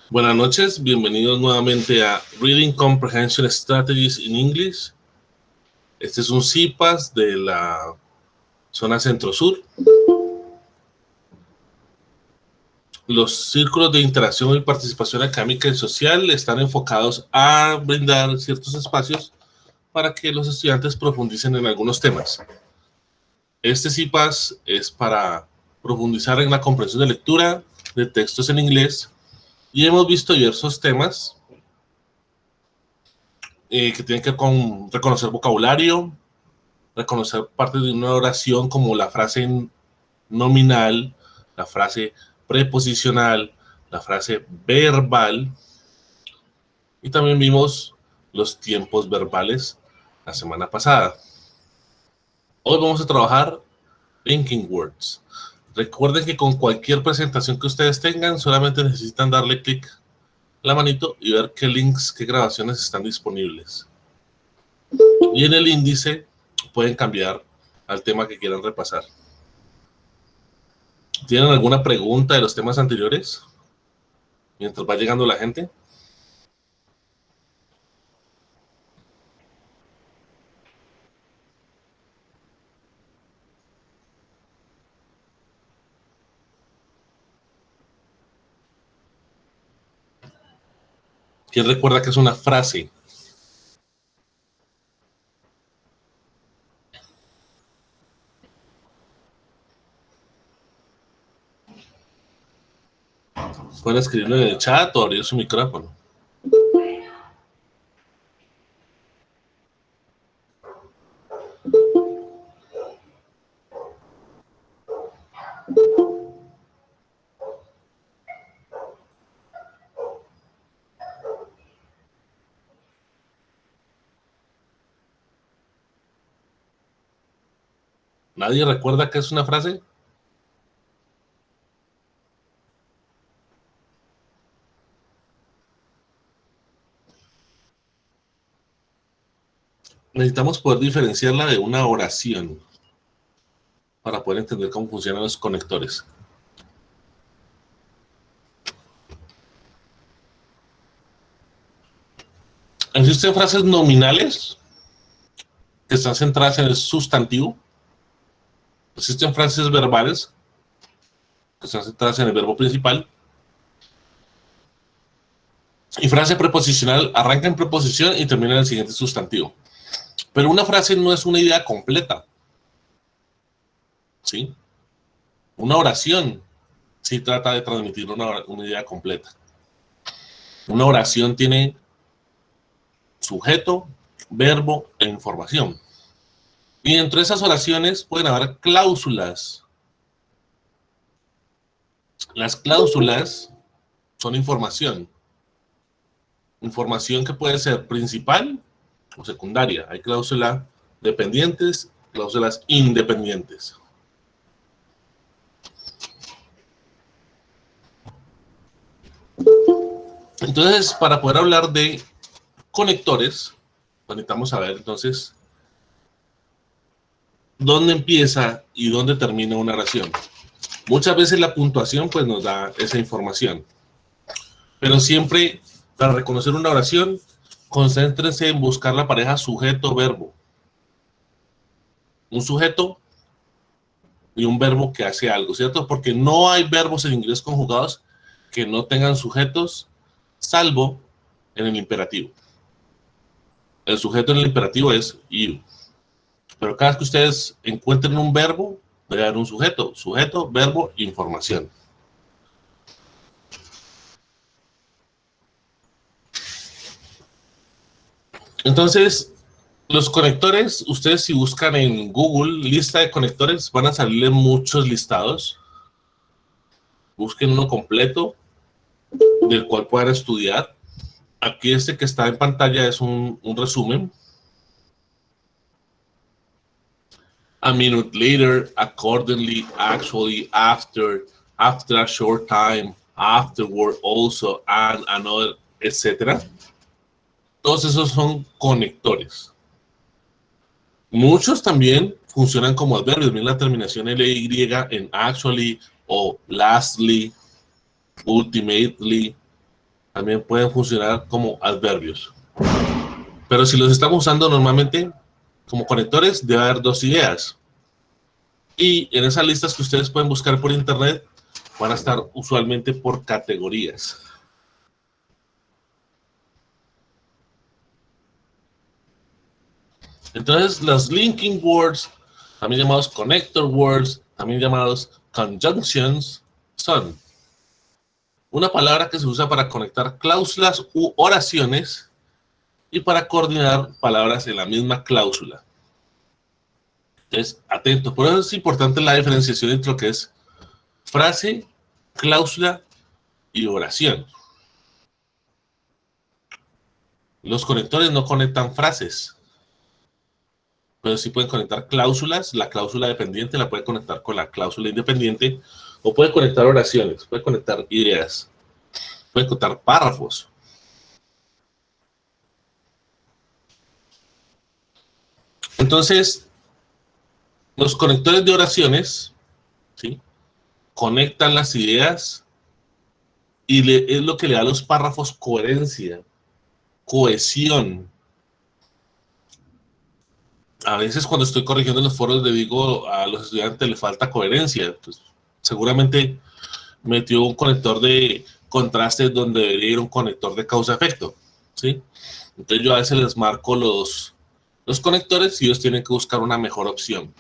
Buenas noches, bienvenidos nuevamente a Reading Comprehension Strategies in English. Este es un CIPAS de la zona centro-sur. Los círculos de interacción y participación académica y social están enfocados a brindar ciertos espacios para que los estudiantes profundicen en algunos temas. Este CIPAS es para profundizar en la comprensión de lectura de textos en inglés y hemos visto diversos temas que tienen que ver con reconocer vocabulario, reconocer parte de una oración como la frase nominal, la frase preposicional, la frase verbal, y también vimos los tiempos verbales la semana pasada. Hoy vamos a trabajar linking words. Recuerden que con cualquier presentación que ustedes tengan, solamente necesitan darle clic la manito y ver qué links, qué grabaciones están disponibles. Y en el índice pueden cambiar al tema que quieran repasar. ¿Tienen alguna pregunta de los temas anteriores? Mientras va llegando la gente. ¿Quién recuerda que es una frase? Pueden escribirlo en el chat o abrir su micrófono. ¿Nadie recuerda que es una frase? Necesitamos poder diferenciarla de una oración para poder entender cómo funcionan los conectores. Existen frases nominales que están centradas en el sustantivo. Existen frases verbales que están centradas en el verbo principal. Y frase preposicional arranca en preposición y termina en el siguiente sustantivo. Pero una frase no es una idea completa. ¿Sí? Una oración sí trata de transmitir una idea completa. Una oración tiene sujeto, verbo e información. Y dentro de esas oraciones pueden haber cláusulas. Las cláusulas son información. Información que puede ser principal o secundaria. Hay cláusulas dependientes, cláusulas independientes. Entonces, para poder hablar de conectores, necesitamos saber entonces dónde empieza y dónde termina una oración. Muchas veces la puntuación pues nos da esa información. Pero siempre, para reconocer una oración, concéntrense en buscar la pareja sujeto-verbo. Un sujeto y un verbo que hace algo, ¿cierto? Porque no hay verbos en inglés conjugados que no tengan sujetos, salvo en el imperativo. El sujeto en el imperativo es you. Pero cada vez que ustedes encuentren un verbo, debe haber un sujeto. Sujeto, verbo, información. Entonces, los conectores, ustedes si buscan en Google lista de conectores, van a salirle muchos listados. Busquen uno completo, del cual puedan estudiar. Aquí este que está en pantalla es un resumen. A minute later, accordingly, actually, after a short time, afterward, also, and another, etc. Todos esos son conectores. Muchos también funcionan como adverbios. Miren la terminación ly en actually o lastly, ultimately. también pueden funcionar como adverbios. Pero si los estamos usando normalmente como conectores, debe haber dos ideas. Y en esas listas que ustedes pueden buscar por internet, van a estar usualmente por categorías. Entonces, los linking words, también llamados connector words, también llamados conjunctions, son una palabra que se usa para conectar cláusulas u oraciones y para coordinar palabras en la misma cláusula. Entonces, atento. Por eso es importante la diferenciación entre lo que es frase, cláusula y oración. Los conectores no conectan frases, pero sí pueden conectar cláusulas. La cláusula dependiente la puede conectar con la cláusula independiente, o puede conectar oraciones, puede conectar ideas, puede conectar párrafos. Entonces, los conectores de oraciones, ¿sí?, conectan las ideas y es lo que le da a los párrafos coherencia, cohesión. A veces cuando estoy corrigiendo en los foros le digo a los estudiantes, le falta coherencia. Pues, seguramente metió un conector de contraste donde debería ir un conector de causa-efecto, ¿sí? Entonces yo a veces les marco los conectores y ellos tienen que buscar una mejor opción.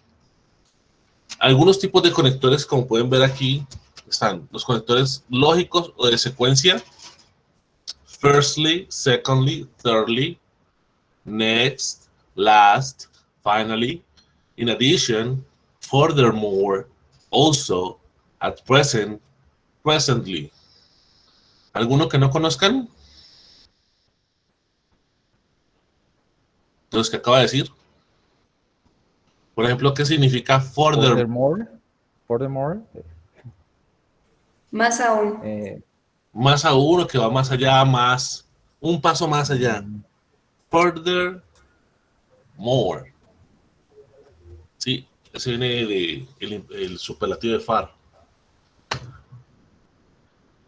Algunos tipos de conectores, como pueden ver aquí, están los conectores lógicos o de secuencia. Firstly, secondly, thirdly, next, last, finally, in addition, furthermore, also, at present, presently. ¿Alguno que no conozcan? Los que acabo de decir. Por ejemplo, ¿qué significa Furthermore? Más aún. Más a uno, que va más allá, más, un paso más allá. Further, more. Sí, ese viene de el superlativo de far.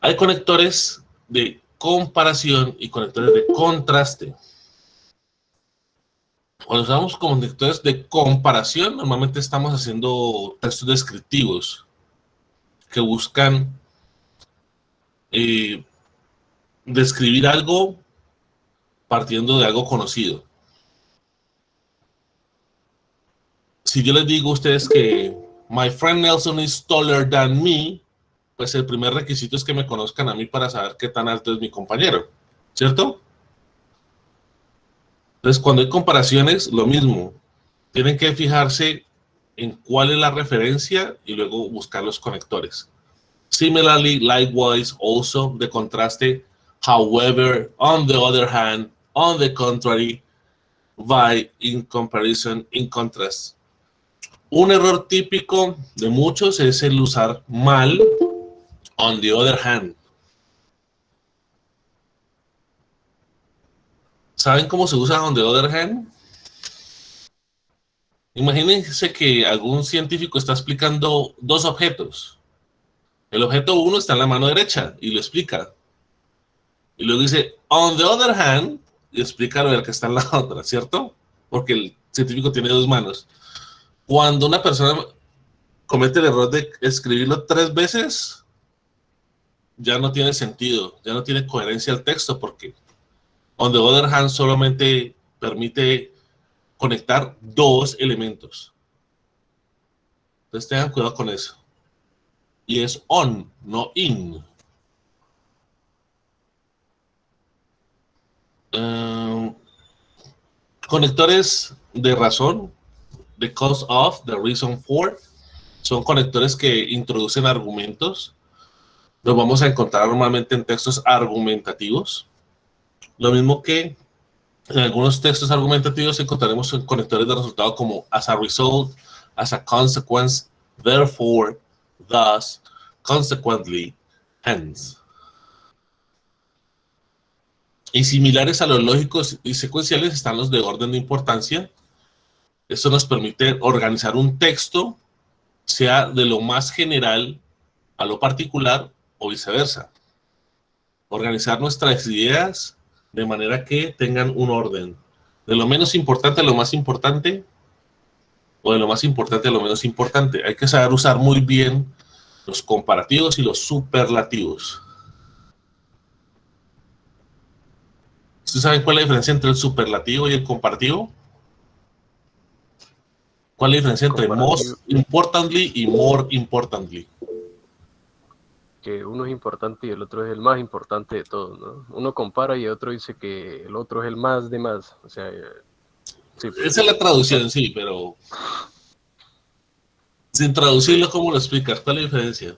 Hay conectores de comparación y conectores de contraste. Cuando usamos conectores de comparación, normalmente estamos haciendo textos descriptivos que buscan describir algo partiendo de algo conocido. Si yo les digo a ustedes que my friend Nelson is taller than me, pues el primer requisito es que me conozcan a mí para saber qué tan alto es mi compañero, ¿cierto? Entonces, cuando hay comparaciones, lo mismo. Tienen que fijarse en cuál es la referencia y luego buscar los conectores. Similarly, likewise, also, de contraste, however, on the other hand, on the contrary, by, in comparison, in contrast. Un error típico de muchos es el usar mal on the other hand. ¿Saben cómo se usa on the other hand? Imagínense que algún científico está explicando dos objetos. El objeto 1 está en la mano derecha y lo explica. Y luego dice, on the other hand, y explica lo que está en la otra, ¿cierto? Porque el científico tiene dos manos. Cuando una persona comete el error de escribirlo 3 veces, ya no tiene sentido, ya no tiene coherencia el texto, porque on the other hand solamente permite conectar 2 elementos. Entonces tengan cuidado con eso. Y es on, no in. Conectores de razón, the cause of, the reason for, son conectores que introducen argumentos. Los vamos a encontrar normalmente en textos argumentativos. Lo mismo que en algunos textos argumentativos encontraremos conectores de resultado como as a result, as a consequence, therefore, thus, consequently, hence. Y similares a los lógicos y secuenciales están los de orden de importancia. Esto nos permite organizar un texto, sea de lo más general a lo particular o viceversa. organizar nuestras ideas de manera que tengan un orden. De lo menos importante a lo más importante, o de lo más importante a lo menos importante. Hay que saber usar muy bien los comparativos y los superlativos. ¿Ustedes saben cuál es la diferencia entre el superlativo y el comparativo? ¿Cuál es la diferencia entre Comparativo, most importantly y more importantly? que uno es importante y el otro es el más importante de todos, ¿no? Uno compara y otro dice que el otro es el más de más. O sea, sí, pues. Esa es la traducción, sí, pero sin traducirlo, ¿cómo lo explicas? ¿Cuál es la diferencia?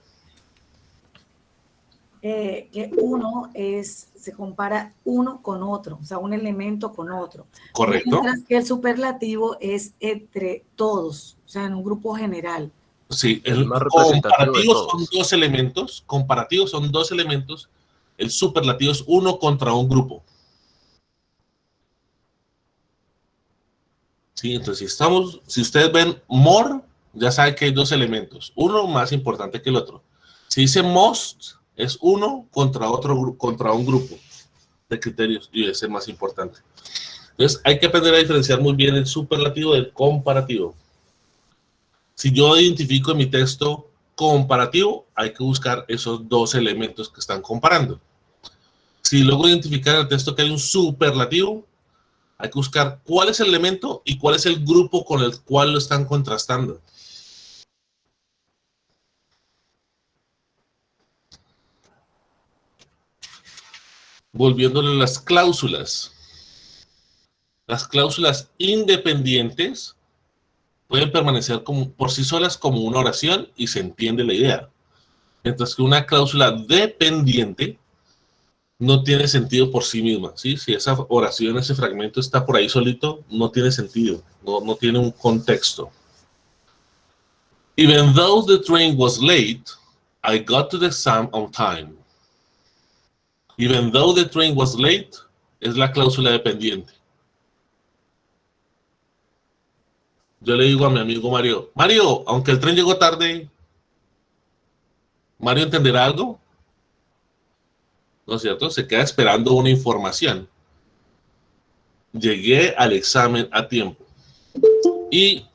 Que uno se compara uno con otro, o sea, un elemento con otro. Correcto. Mientras que el superlativo es entre todos, o sea, en un grupo general. Sí, El más representativo de comparativo son todos. dos elementos. Comparativos son dos elementos. El superlativo es uno contra un grupo. Sí, entonces si ustedes ven more, ya saben que hay dos elementos. Uno más importante que el otro. Si dice most, es uno contra otro, contra un grupo de criterios y ese es más importante. Entonces hay que aprender a diferenciar muy bien el superlativo del comparativo. Si yo identifico en mi texto comparativo, hay que buscar esos dos elementos que están comparando. Si logro identificar en el texto que hay un superlativo, hay que buscar cuál es el elemento y cuál es el grupo con el cual lo están contrastando. Volviéndole a las cláusulas. Las cláusulas independientes pueden permanecer por sí solas como una oración y se entiende la idea. Mientras que una cláusula dependiente no tiene sentido por sí misma, ¿sí? Si esa oración, ese fragmento está por ahí solito, no tiene sentido, no tiene un contexto. Even though the train was late, I got to the exam on time. Even though the train was late es la cláusula dependiente. Yo le digo a mi amigo Mario, Mario, aunque el tren llegó tarde, ¿Mario entenderá algo? ¿No es cierto? Se queda esperando una información. Llegué al examen a tiempo. Y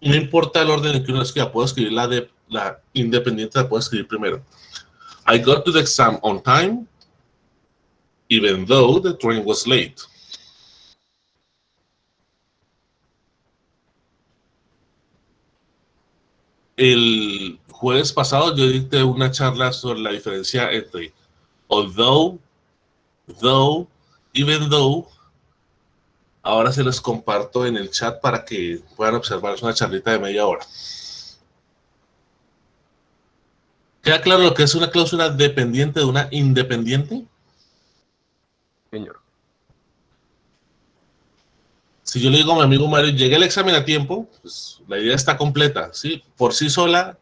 no importa el orden en que uno escriba, puedo escribir la independiente, la puedo escribir primero. I got to the exam on time, even though the train was late. El jueves pasado yo dicté una charla sobre la diferencia entre although, though, even though. Ahora se los comparto en el chat para que puedan observar. Es una charlita de media hora. ¿Queda claro lo que es una cláusula dependiente de una independiente? Señor. Si yo le digo a mi amigo Mario, llegué al examen a tiempo, pues la idea está completa, ¿sí? Por sí sola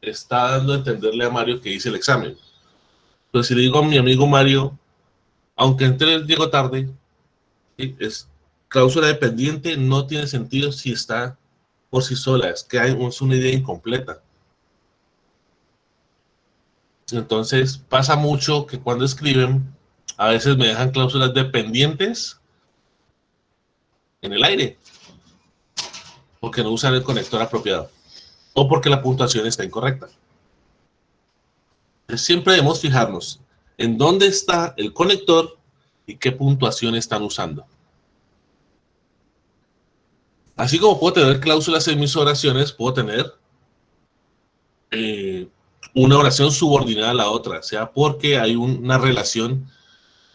está dando a entenderle a Mario que hice el examen. Pero si le digo a mi amigo Mario, aunque llego tarde, ¿sí? Es cláusula dependiente, no tiene sentido si está por sí sola, es una idea incompleta. Entonces pasa mucho que cuando escriben, a veces me dejan cláusulas dependientes en el aire, porque no usan el conector apropiado, o porque la puntuación está incorrecta. Entonces, siempre debemos fijarnos en dónde está el conector y qué puntuación están usando. Así como puedo tener cláusulas en mis oraciones, puedo tener una oración subordinada a la otra, sea porque hay una relación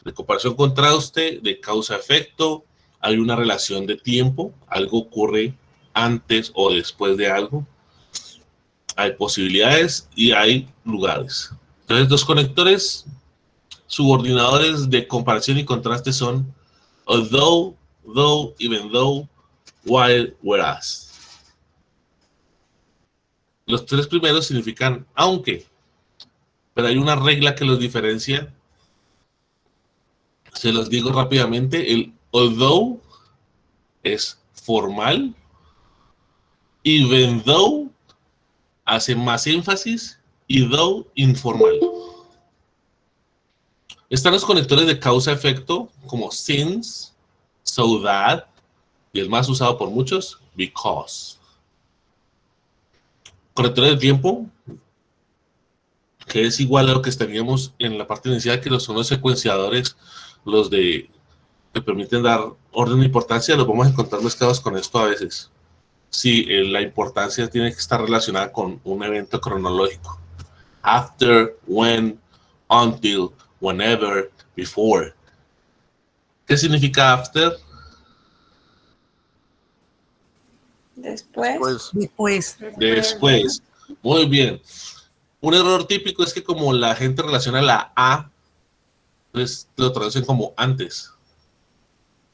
de comparación contraste, de causa-efecto, hay una relación de tiempo, algo ocurre antes o después de algo, hay posibilidades y hay lugares. Entonces, los conectores subordinadores de comparación y contraste son although, though, even though, while, whereas. Los tres primeros significan aunque, pero hay una regla que los diferencia. Se los digo rápidamente. El although es formal, even though hace más énfasis y though informal. Están los conectores de causa-efecto, como since, so that, y el más usado por muchos, because. Conectores de tiempo, que es igual a lo que teníamos en la parte inicial, que son los secuenciadores, los de que permiten dar orden de importancia, los vamos a encontrar mezclados con esto a veces. Sí, la importancia tiene que estar relacionada con un evento cronológico. After, when, until, whenever, before. ¿Qué significa after? Después. Pues, Después. Después. Muy bien. Un error típico es que como la gente relaciona la A, pues lo traducen como antes.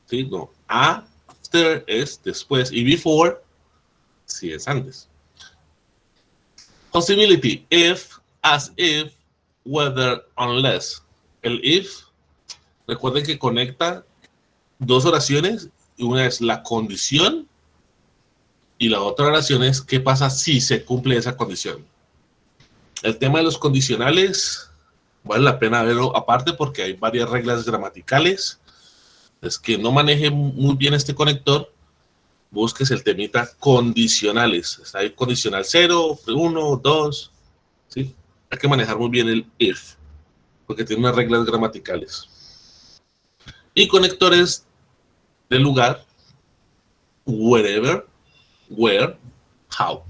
¿Sí? No. After es después y before sí es antes. Possibility. If, as if, whether, unless. El if, recuerden que conecta dos oraciones. Una es la condición y la otra oración es qué pasa si se cumple esa condición. El tema de los condicionales vale la pena verlo aparte porque hay varias reglas gramaticales. Es que no maneje muy bien este conector, busques el temita condicionales. Está ahí condicional 0, 1, 2. ¿Sí? Hay que manejar muy bien el if porque tiene unas reglas gramaticales. Y conectores de lugar, wherever, where, how.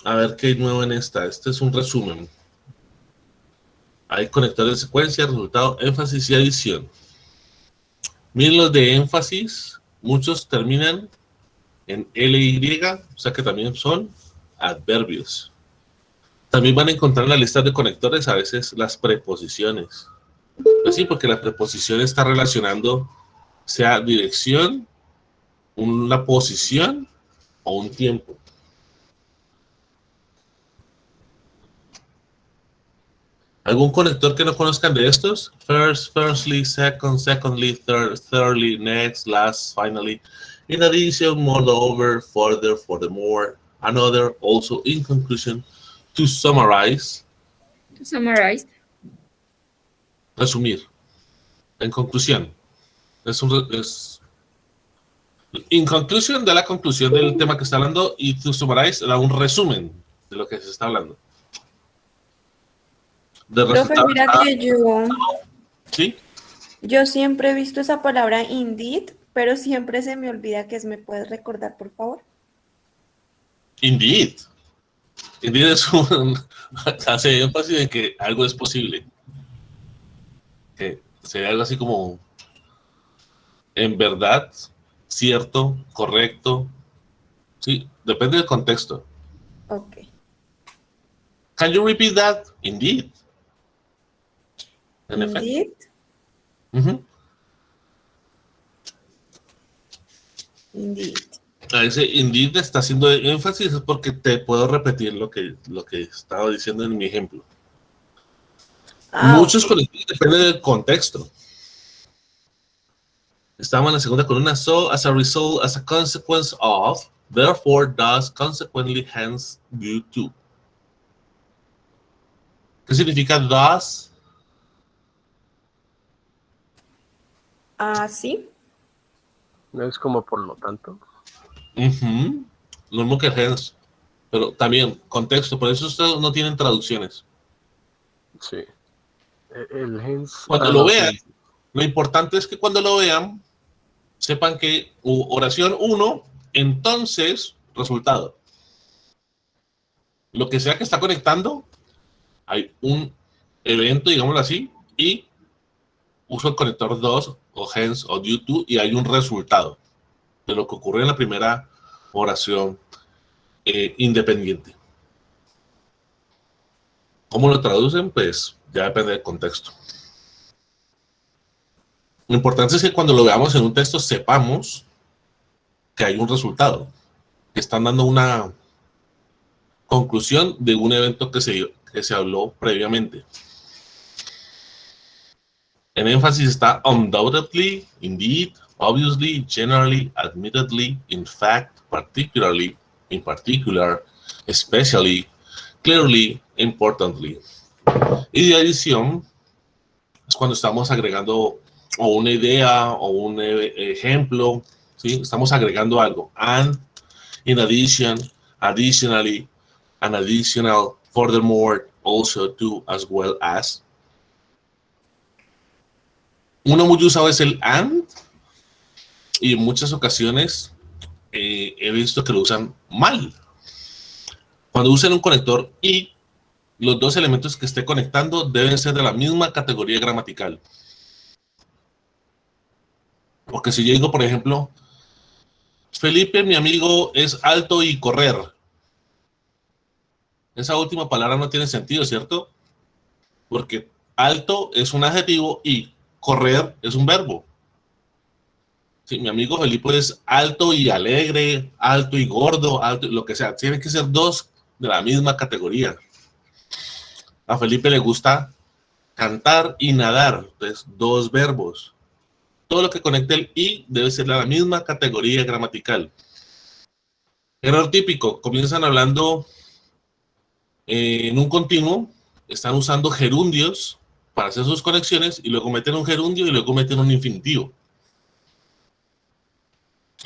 A ver qué hay nuevo en esta. Este es un resumen. Hay conectores de secuencia, resultado, énfasis y adición. Miren los de énfasis. Muchos terminan en LY, o sea que también son adverbios. También van a encontrar en la lista de conectores a veces las preposiciones. Pues sí, porque la preposición está relacionando sea dirección, una posición o un tiempo. ¿Algún conector que no conozcan de estos? First, firstly, second, secondly, third, thirdly, next, last, finally. In addition, moreover, further, furthermore, another, also, in conclusion, to summarize. To summarize. Resumir. En conclusión. In conclusion, da la conclusión del tema que está hablando y to summarize da un resumen de lo que se está hablando. Profe, mira que ¿Sí? yo siempre he visto esa palabra indeed, pero siempre se me olvida que es. ¿Me puedes recordar, por favor? Indeed. Indeed es hace énfasis en que algo es posible. Que sería algo así como en verdad, cierto, correcto. Sí, depende del contexto. Ok. Can you repeat that? Indeed. En efecto. Indeed. Indeed. A ese indeed está haciendo énfasis es porque te puedo repetir lo que estaba diciendo en mi ejemplo. Muchos conectores dependen del contexto. Estamos en la segunda columna. So, as a result, as a consequence of, therefore, thus, consequently, hence, due to. ¿Qué significa thus? Sí. no es como por lo tanto. Lo mismo que hence. Pero también, contexto. Por eso ustedes no tienen traducciones. Sí. El hence. Cuando lo vean, lo importante es que cuando lo vean, sepan que oración 1, entonces, resultado. Lo que sea que está conectando, hay un evento, digámoslo así, y uso el conector 2 o hence o due to y hay un resultado de lo que ocurre en la primera oración independiente. ¿Cómo lo traducen? Pues ya depende del contexto. Lo importante es que cuando lo veamos en un texto sepamos que hay un resultado, que están dando una conclusión de un evento que se habló previamente. En énfasis está undoubtedly, indeed, obviously, generally, admittedly, in fact, particularly, in particular, especially, clearly, importantly. Y de adición es cuando estamos agregando o una idea o un ejemplo, ¿sí? Estamos agregando algo. And, in addition, additionally, an additional, furthermore, also, to, as well as. Uno muy usado es el and, y en muchas ocasiones he visto que lo usan mal. Cuando usan un conector y, los dos elementos que esté conectando deben ser de la misma categoría gramatical. Porque si yo digo, por ejemplo, Felipe, mi amigo, es alto y correr. Esa última palabra no tiene sentido, ¿cierto? Porque alto es un adjetivo y correr es un verbo. Sí, mi amigo Felipe es alto y alegre, alto y gordo, alto, lo que sea. Tienen que ser dos de la misma categoría. A Felipe le gusta cantar y nadar. Entonces, dos verbos. Todo lo que conecte el y debe ser de la misma categoría gramatical. Error típico. Comienzan hablando en un continuo. Están usando gerundios para hacer sus conexiones y luego meten un gerundio y luego meten un infinitivo.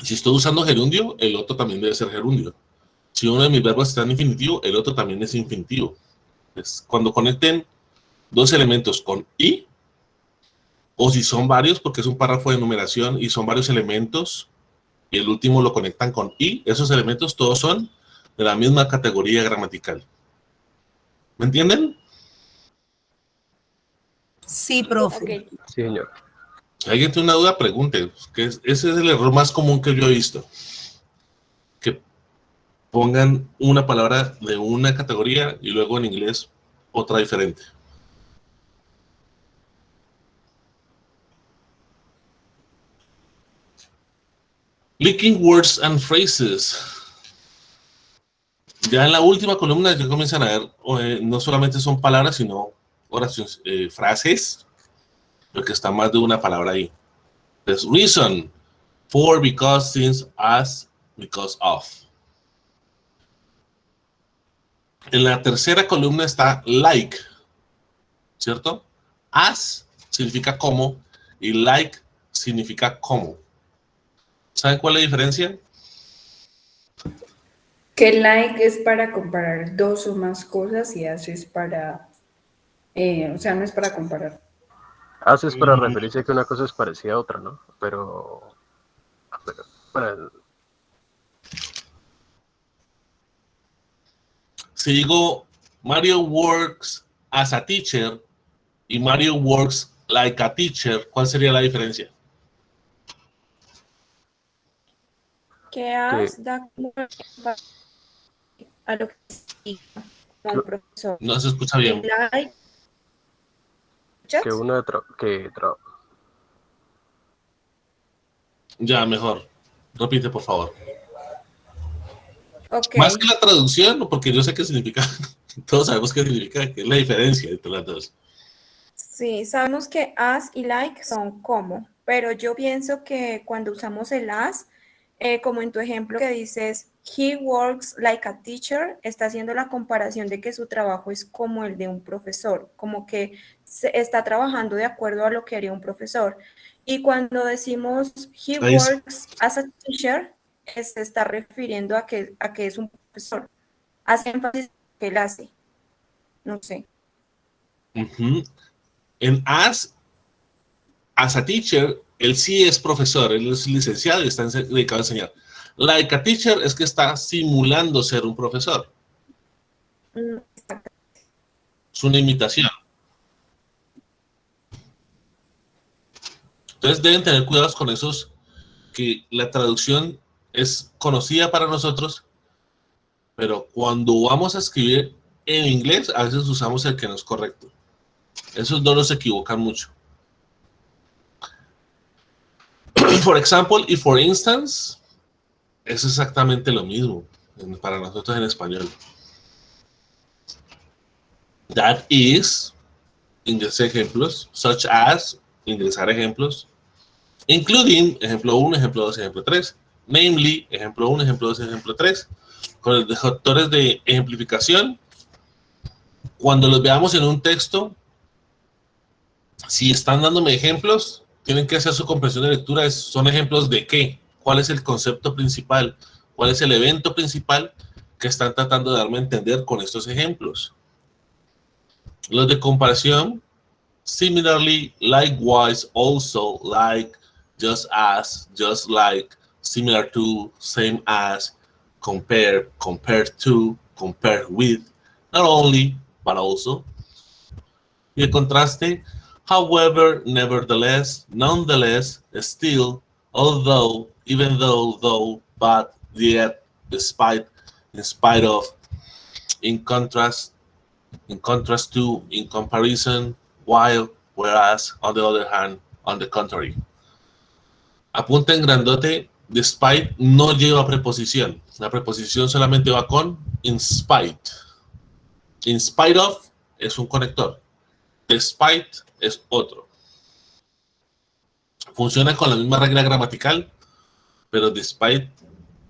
Si estoy usando gerundio, el otro también debe ser gerundio. Si uno de mis verbos está en infinitivo, el otro también es infinitivo. Entonces, cuando conecten dos elementos con y, o si son varios, porque es un párrafo de numeración y son varios elementos, y el último lo conectan con y, esos elementos todos son de la misma categoría gramatical. ¿Me entienden? Sí, profe. Ok. Sí, señor. Si alguien tiene una duda, pregunte. Ese es el error más común que yo he visto. Que pongan una palabra de una categoría y luego en inglés otra diferente. Linking words and phrases. Ya en la última columna ya comienzan a ver, no solamente son palabras, sino oraciones, frases, porque está más de una palabra ahí. Entonces, reason, for, because, since, as, because of. En la tercera columna está like, ¿cierto? As significa como y like significa como. ¿Saben cuál es la diferencia? Que like es para comparar dos o más cosas y as es para, o sea, no es para comparar. As es para referirse a que una cosa es parecida a otra, ¿no? Pero para, Si digo Mario works as a teacher y Mario works like a teacher, ¿cuál sería la diferencia? Que as da como a lo que siga como un profesor. No se escucha bien. Y like, ¿escuchas? que una Ya, mejor. Repite, por favor. Ok. Más que la traducción, porque yo sé qué significa. Todos sabemos qué significa, que es la diferencia entre las dos. Sí, sabemos que as y like son como, pero yo pienso que cuando usamos el as, como en tu ejemplo que dices, he works like a teacher, está haciendo la comparación de que su trabajo es como el de un profesor, como que está trabajando de acuerdo a lo que haría un profesor. Y cuando decimos he Ahí es. works as a teacher, se está refiriendo a que es un profesor. Hace énfasis en que él hace. No sé. Ujú. En as a teacher, él sí es profesor, él es licenciado y está dedicado a enseñar. Like a teacher es que está simulando ser un profesor. Es una imitación. Entonces deben tener cuidados con esos, que la traducción es conocida para nosotros, pero cuando vamos a escribir en inglés, a veces usamos el que no es correcto. Esos dos nos equivocan mucho. For example y for instance, es exactamente lo mismo para nosotros en español. That is, ingresar ejemplos, such as, ingresar ejemplos, including, ejemplo 1, ejemplo 2, ejemplo 3, namely, ejemplo 1, ejemplo 2, ejemplo 3, con los detectores de ejemplificación. Cuando los veamos en un texto, si están dándome ejemplos, tienen que hacer su comprensión de lectura. ¿Son ejemplos de qué? ¿Cuál es el concepto principal? ¿Cuál es el evento principal que están tratando de darme a entender con estos ejemplos? Los de comparación, similarly, likewise, also, like, just as, just like, similar to, same as, compare, compared to, compared with, not only, but also. Y el contraste, however, nevertheless, nonetheless, still, although, even though, but, yet, despite, in spite of, in contrast to, in comparison, while, whereas, on the other hand, on the contrary. Apunta en grandote, despite no lleva preposición. La preposición solamente va con in spite. In spite of es un conector. Despite es otro. Funciona con la misma regla gramatical, pero despite,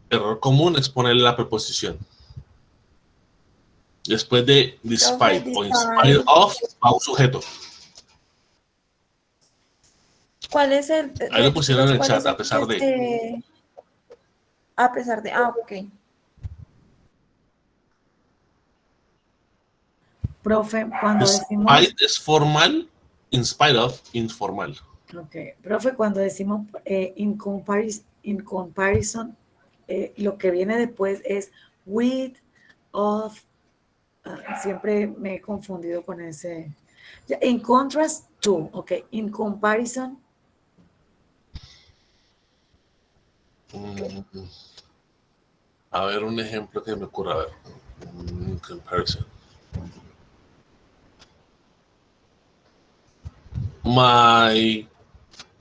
error común es ponerle la preposición. Después de despite o in spite of va un sujeto. ¿Cuál es el? Ahí lo pusieron en el ¿cuál chat, es el a pesar que de. A pesar de. Ah, ok. Profe, cuando decimos... Despite es formal, in spite of, informal. Ok, profe, cuando decimos in comparison, lo que viene después es with, of, siempre me he confundido con ese. In contrast to, ok, in comparison. A ver, un ejemplo que me ocurra. A ver, comparison. My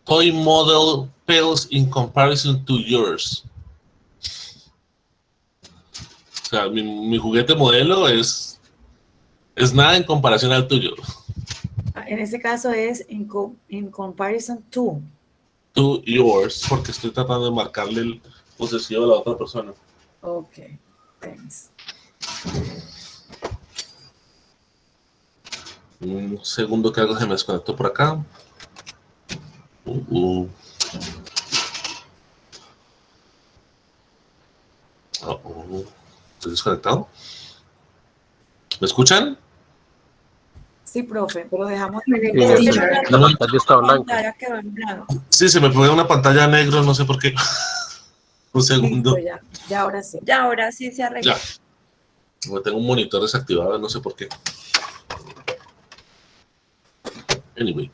toy model pales in comparison to yours. O sea, mi juguete modelo es nada en comparación al tuyo. En ese caso es in comparison to. To yours, porque estoy tratando de marcarle el posesivo a la otra persona. Ok, thanks. Un segundo que algo se me desconectó por acá. ¿Estoy desconectado? ¿Me escuchan? Sí, profe, pero dejamos... La pantalla está blanca. Quedó en blanco. Sí, se me pone una pantalla negro, no sé por qué. Un segundo. Listo, ya ahora sí. Ya, ahora sí se arregló. Ya. Tengo un monitor desactivado, no sé por qué. Anyway.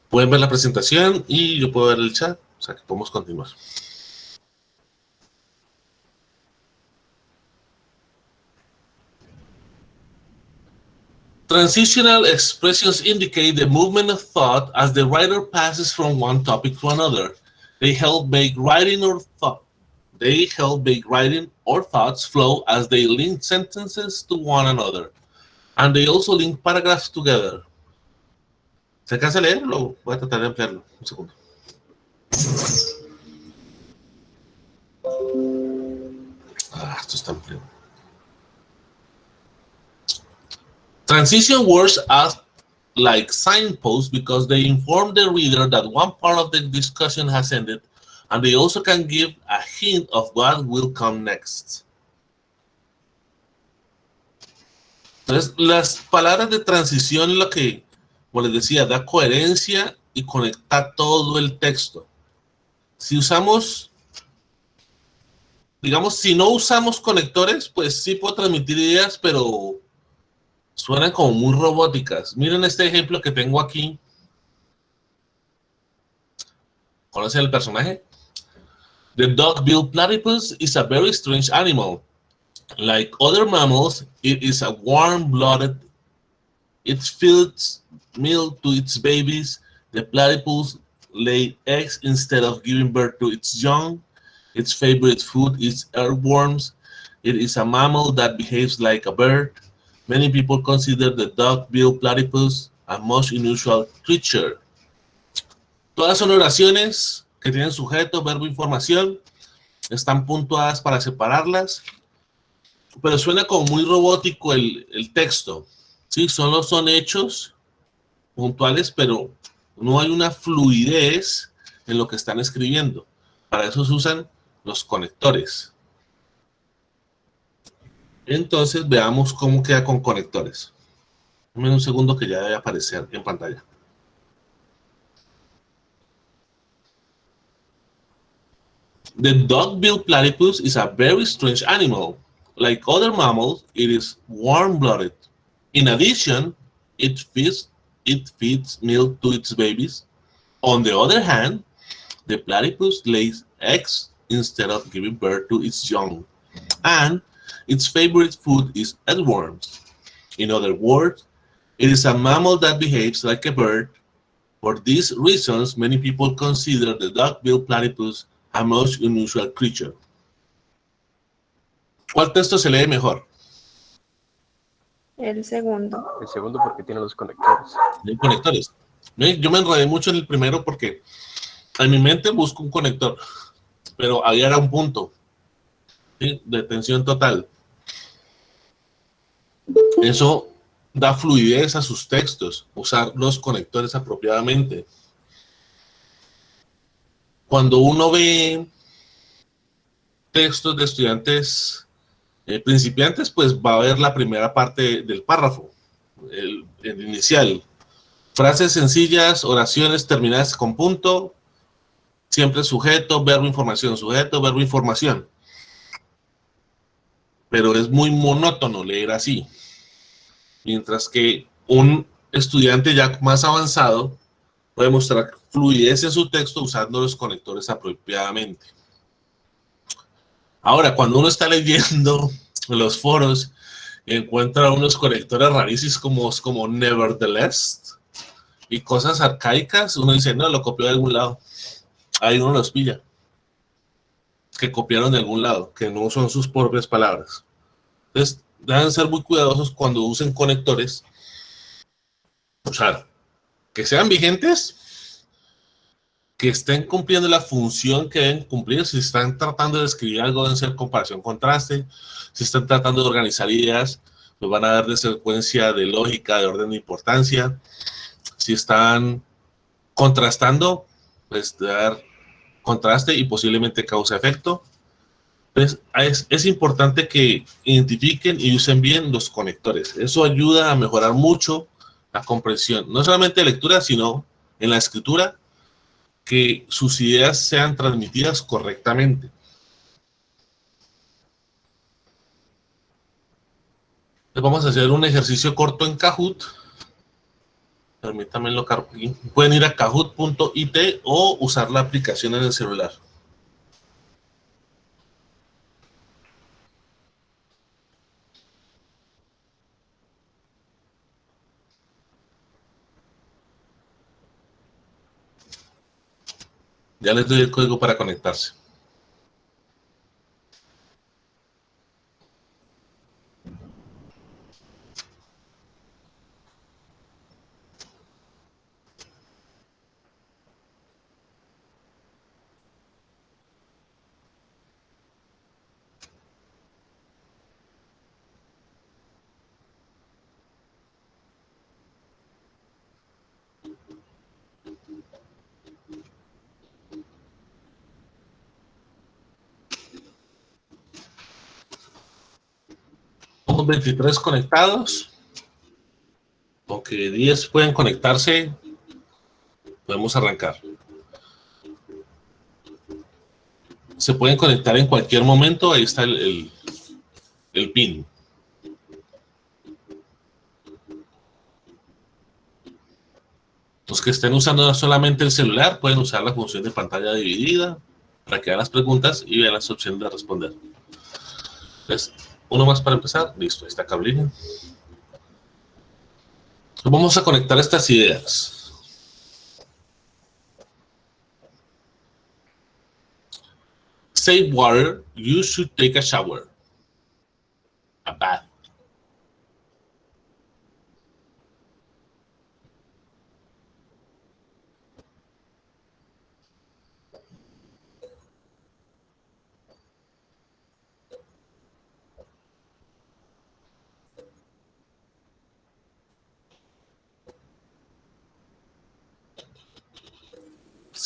Pueden ver la presentación y yo puedo ver el chat, o sea que podemos continuar. Transitional expressions indicate the movement of thought as the writer passes from one topic to another. They help make writing or thoughts flow as they link sentences to one another. And they also link paragraphs together. ¿Se alcanza a leerlo? Voy a tratar de ampliarlo. Un segundo. Esto está amplio. Transition words act like signposts because they inform the reader that one part of the discussion has ended, and they also can give a hint of what will come next. Entonces, las palabras de transición es lo que, como les decía, da coherencia y conecta todo el texto. Si usamos, digamos, si no usamos conectores, pues sí puedo transmitir ideas, pero suenan como muy robóticas. Miren este ejemplo que tengo aquí. ¿Conocen el personaje? The dog-billed platypus is a very strange animal. Like other mammals, it is a warm-blooded. It feeds milk to its babies. The platypus lays eggs instead of giving birth to its young. Its favorite food is earthworms. It is a mammal that behaves like a bird. Many people consider the dog-billed platypus a most unusual creature. Todas son oraciones que tienen sujeto, verbo, información. están puntuadas para separarlas, pero suena como muy robótico el texto. Sí, solo son hechos puntuales, pero no hay una fluidez en lo que están escribiendo. Para eso se usan los conectores. Entonces veamos cómo queda con conectores. Dame un segundo que ya debe aparecer en pantalla. The dog-billed platypus is a very strange animal. Like other mammals, it is warm-blooded. In addition, it feeds milk to its babies. On the other hand, the platypus lays eggs instead of giving birth to its young, and its favorite food is earthworms. In other words, it is a mammal that behaves like a bird. For these reasons, many people consider the dog-billed platypus a most unusual creature. ¿Cuál texto se lee mejor? El segundo. El segundo porque tiene los conectores. Hay conectores. Yo me enredé mucho en el primero porque en mi mente busco un conector, pero ahí era un punto, ¿sí?, de tensión total. Eso da fluidez a sus textos, usar los conectores apropiadamente. Cuando uno ve textos de estudiantes principiantes, pues va a ver la primera parte del párrafo, el inicial. Frases sencillas, oraciones terminadas con punto, siempre sujeto, verbo, información, sujeto, verbo, información. Pero es muy monótono leer así. Mientras que un estudiante ya más avanzado puede mostrar fluidez en su texto usando los conectores apropiadamente. Ahora, cuando uno está leyendo los foros y encuentra unos conectores rarísimos como nevertheless y cosas arcaicas, uno dice, no, lo copió de algún lado. Ahí uno los pilla. Que copiaron de algún lado, que no son sus propias palabras. Entonces, deben ser muy cuidadosos cuando usen conectores. O sea, que sean vigentes, que estén cumpliendo la función que deben cumplir. Si están tratando de escribir algo, deben ser comparación, contraste. Si están tratando de organizar ideas, pues van a dar de secuencia, de lógica, de orden de importancia. Si están contrastando, pues de dar contraste y posiblemente causa-efecto. Entonces, es importante que identifiquen y usen bien los conectores. Eso ayuda a mejorar mucho la comprensión, no solamente de lectura, sino en la escritura, que sus ideas sean transmitidas correctamente. Entonces, vamos a hacer un ejercicio corto en Kahoot. Permítanme lo cargo aquí. Pueden ir a kahoot.it o usar la aplicación en el celular. Ya les doy el código para conectarse. Somos 23 conectados. Aunque 10 pueden conectarse, podemos arrancar. Se pueden conectar en cualquier momento. Ahí está el pin. Los que estén usando solamente el celular pueden usar la función de pantalla dividida para que hagan las preguntas y vean las opciones de responder. Entonces, uno más para empezar. Listo, ahí está Cablina. Vamos a conectar estas ideas. Save water, you should take a shower. A bath.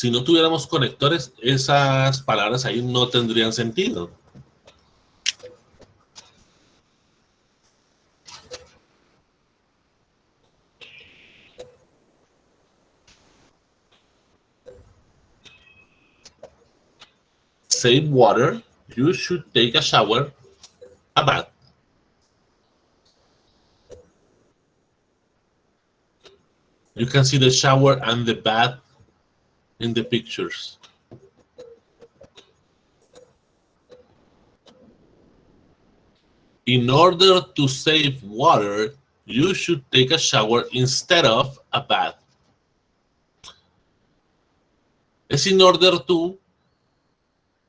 Si no tuviéramos conectores, esas palabras ahí no tendrían sentido. Save water. You should take a shower. A bath. You can see the shower and the bath in the pictures. In order to save water, you should take a shower instead of a bath. Es in order to,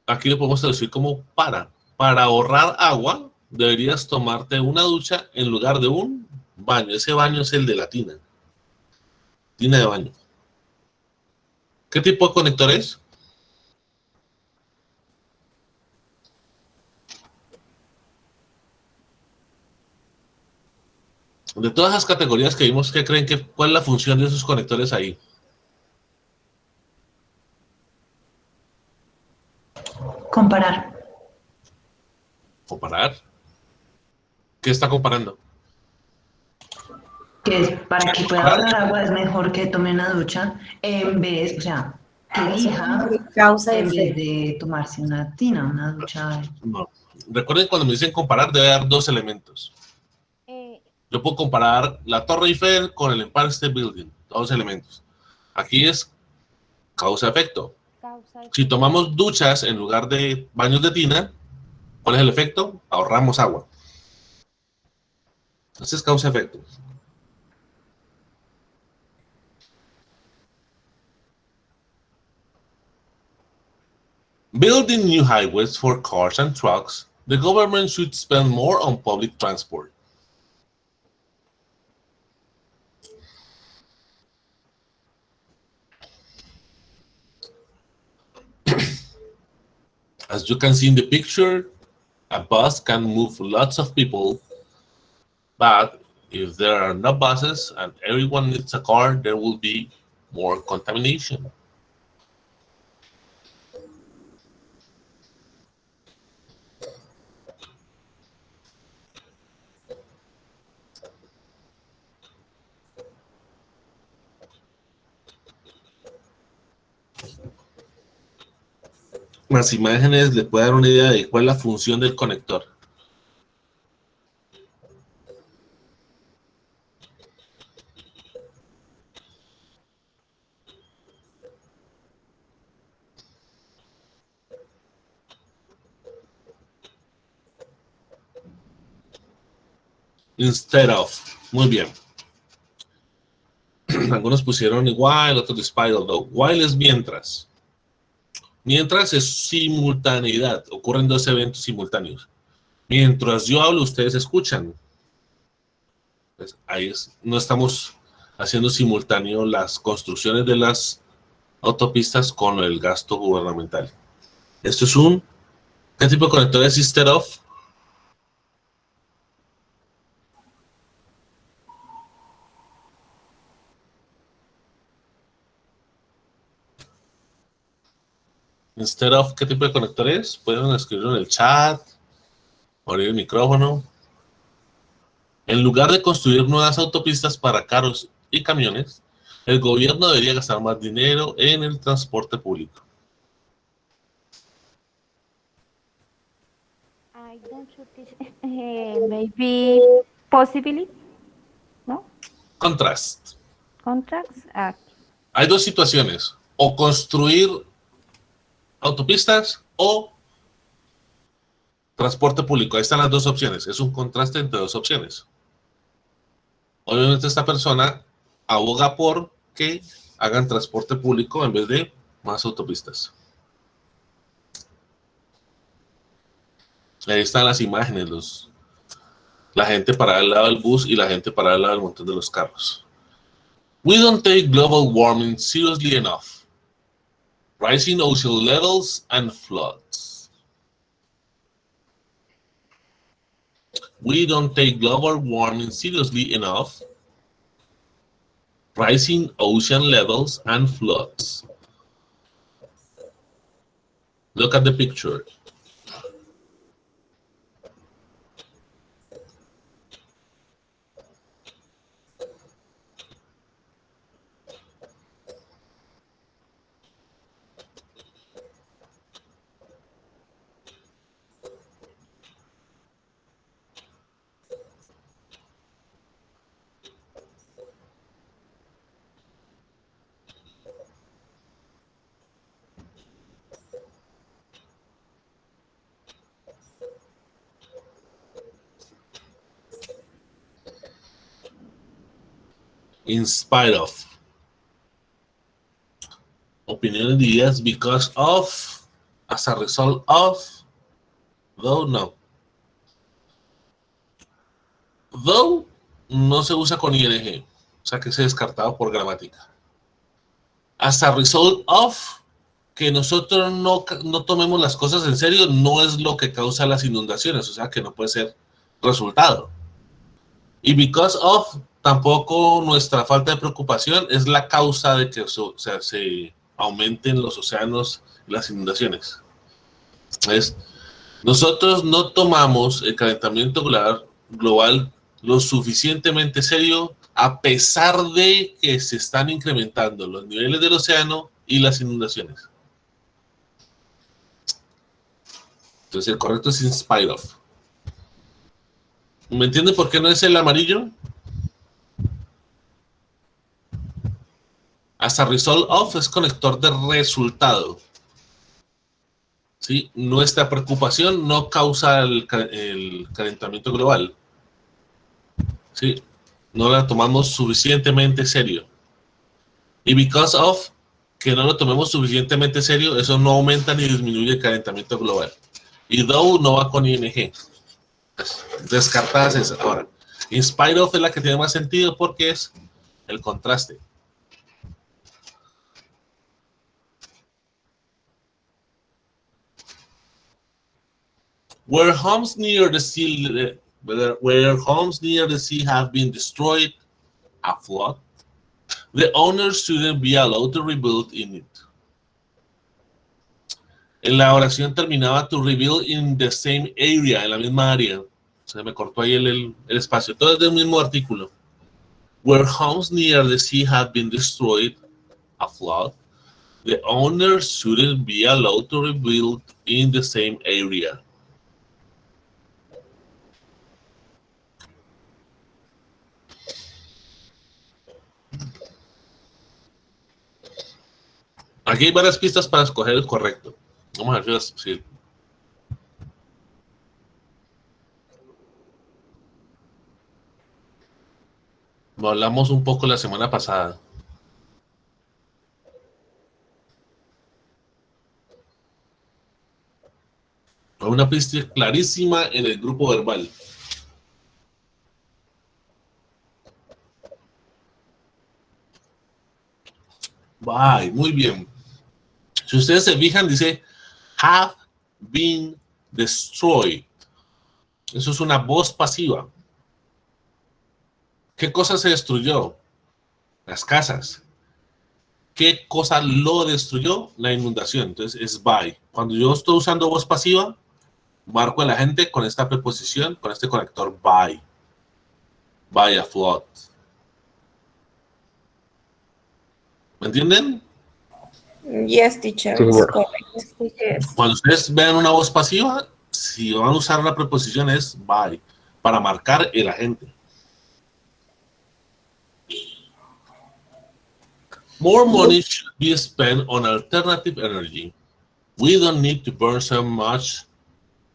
aquí le podemos traducir como para. Para ahorrar agua, deberías tomarte una ducha en lugar de un baño. Ese baño es el de la tina. Tina de baño. ¿Qué tipo de conector es? De todas las categorías que vimos, ¿qué creen que cuál es la función de esos conectores ahí? Comparar. ¿Comparar? ¿Qué está comparando? Que es para que pueda ahorrar agua es mejor que tome una ducha en vez, o sea, que elija Causa y en vez efecto. de tomarse una tina, una ducha. No. Recuerden, cuando me dicen comparar, debe haber dos elementos. Yo puedo comparar la Torre Eiffel con el Empire State Building, dos elementos. Aquí es causa-efecto. Si tomamos duchas en lugar de baños de tina, ¿cuál es el efecto? Ahorramos agua. Ese es causa-efecto. Building new highways for cars and trucks, the government should spend more on public transport. As you can see in the picture, a bus can move lots of people, but if there are no buses and everyone needs a car, there will be more contamination. Las imágenes le pueden dar una idea de cuál es la función del conector. Instead of. Muy bien. Algunos pusieron while, otros despite, although. While es mientras. Mientras es simultaneidad. Ocurren dos eventos simultáneos. Mientras yo hablo, ustedes escuchan. Pues ahí no estamos haciendo simultáneo las construcciones de las autopistas con el gasto gubernamental. Esto es un... ¿Qué tipo de conector es instead of? Instead of, ¿qué tipo de conector es? Pueden escribirlo en el chat, abrir el micrófono. En lugar de construir nuevas autopistas para carros y camiones, el gobierno debería gastar más dinero en el transporte público. I don't shoot this, maybe possibly, no? Contrast. Contracts. Hay dos situaciones. O construir autopistas o transporte público. Ahí están las dos opciones. Es un contraste entre dos opciones. Obviamente esta persona aboga por que hagan transporte público en vez de más autopistas. Ahí están las imágenes, la gente parada al lado del bus y la gente parada al lado del montón de los carros. We don't take global warming seriously enough. Rising ocean levels and floods. We don't take global warming seriously enough. Rising ocean levels and floods. Look at the picture. In spite of. Opinión de ideas, because of, as a result of, though no. Though no se usa con ing, o sea que se ha descartado por gramática. As a result of, que nosotros no tomemos las cosas en serio, no es lo que causa las inundaciones, o sea que no puede ser resultado. Y because of, tampoco nuestra falta de preocupación es la causa de que se aumenten los océanos y las inundaciones. Nosotros no tomamos el calentamiento global lo suficientemente serio a pesar de que se están incrementando los niveles del océano y las inundaciones. Entonces el correcto es in spite of. ¿Me entienden por qué no es el amarillo? As a result of es conector de resultado. ¿Sí? Nuestra preocupación no causa el calentamiento global. ¿Sí? No la tomamos suficientemente serio. Y because of, que no lo tomemos suficientemente serio, eso no aumenta ni disminuye el calentamiento global. Y though no va con ing. Descartadas esas. Ahora, in spite of es la que tiene más sentido porque es el contraste. Where homes near the sea have been destroyed, a flood, the owners shouldn't be allowed to rebuild in it. En la oración terminaba to rebuild in the same area, en la misma área. Se me cortó ahí el espacio. Todo es del mismo artículo. Where homes near the sea have been destroyed, a flood, the owners shouldn't be allowed to rebuild in the same area. Aquí hay varias pistas para escoger el correcto. Vamos a ver si lo hablamos un poco la semana pasada. Hay una pista clarísima en el grupo verbal. Bye, muy bien. Si ustedes se fijan, dice have been destroyed. Eso es una voz pasiva. ¿Qué cosa se destruyó? Las casas. ¿Qué cosa lo destruyó? La inundación. Entonces es by. Cuando yo estoy usando voz pasiva, marco a la gente con esta preposición, con este conector by. By a flood. ¿Me entienden? Yes, teacher, Sí, it's señor. correct. Yes. Cuando ustedes vean una voz pasiva, si van a usar la preposición es by, para marcar el agente. More money should be spent on alternative energy. We don't need to burn so much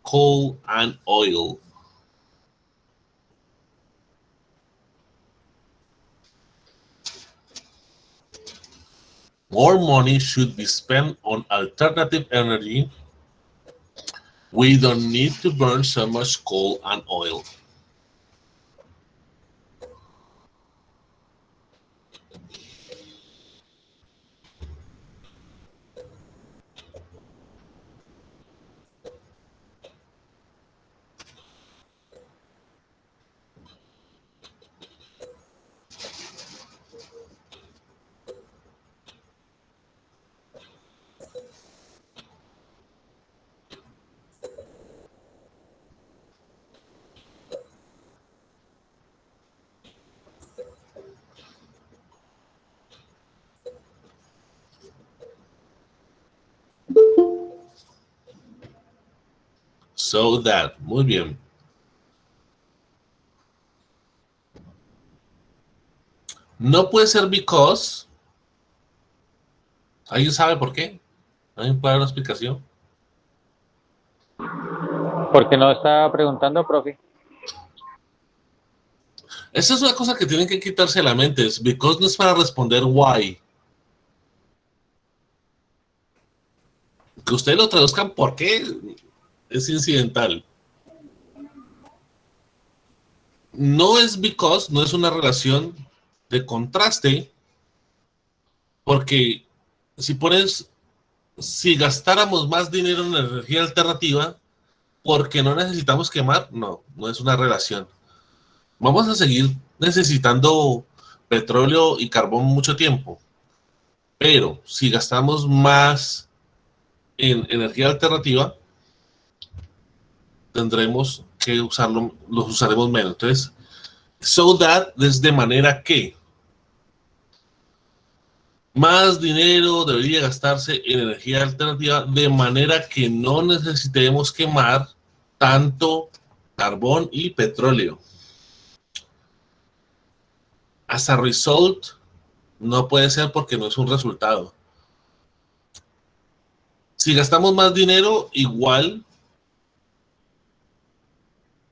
coal and oil. More money should be spent on alternative energy. We don't need to burn so much coal and oil. So that. Muy bien. No puede ser because. ¿Alguien sabe por qué? ¿Alguien puede dar una explicación? Porque no estaba preguntando, profe. Esa es una cosa que tienen que quitarse de la mente. Es because no es para responder why. Que ustedes lo traduzcan por qué es incidental. No es because, no es una relación de contraste, porque si pones, si gastáramos más dinero en energía alternativa, porque no necesitamos quemar, no es una relación. Vamos a seguir necesitando petróleo y carbón mucho tiempo, pero si gastamos más en energía alternativa, tendremos que usarlo, los usaremos menos. Entonces, so that es de manera que más dinero debería gastarse en energía alternativa de manera que no necesitemos quemar tanto carbón y petróleo. As a result, no puede ser porque no es un resultado. Si gastamos más dinero, igual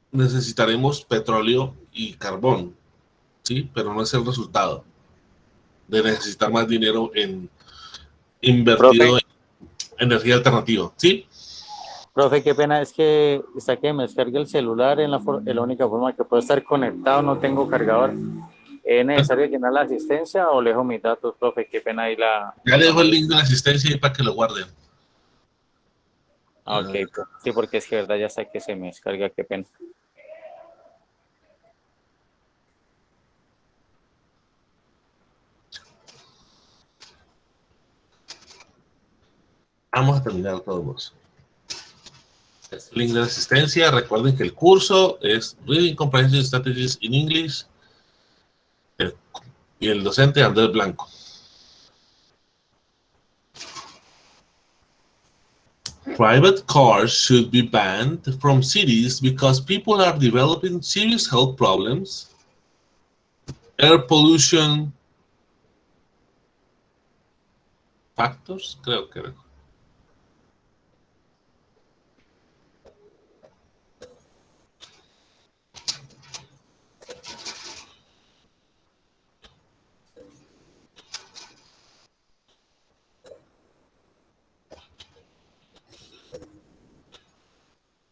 necesitaremos petróleo y carbón, ¿sí? Pero no es el resultado de necesitar más dinero en invertido en energía alternativa, ¿sí? Profe, qué pena, es que está que me descargue el celular en la única forma que puedo estar conectado, no tengo cargador. ¿Es necesario llenar la asistencia o le dejo mis datos, profe? Qué pena ahí la... Ya le dejo el link de la asistencia ahí para que lo guarden. Ok, pues, sí, porque es que verdad ya está que se me descarga, qué pena. Vamos a terminar todos. El link de la asistencia. Recuerden que el curso es Reading Comprehension Strategies in English. Y el docente Andrés Blanco. Private cars should be banned from cities because people are developing serious health problems. Air pollution factors, creo que era.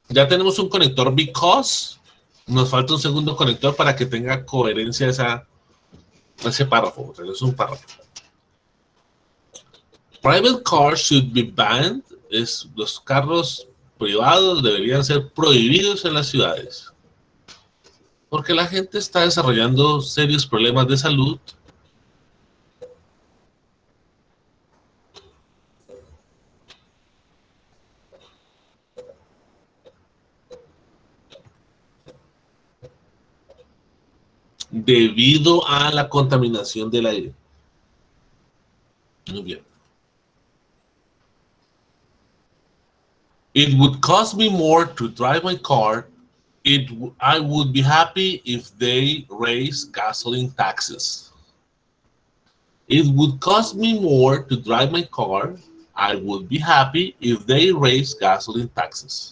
Ya tenemos un conector because. Nos falta un segundo conector para que tenga coherencia ese párrafo. O sea, es un párrafo. Private cars should be banned. Los carros privados deberían ser prohibidos en las ciudades. Porque la gente está desarrollando serios problemas de salud. Debido a la contaminación del aire. Muy bien. It would cost me more to drive my car. I would be happy if they raise gasoline taxes. It would cost me more to drive my car. I would be happy if they raise gasoline taxes.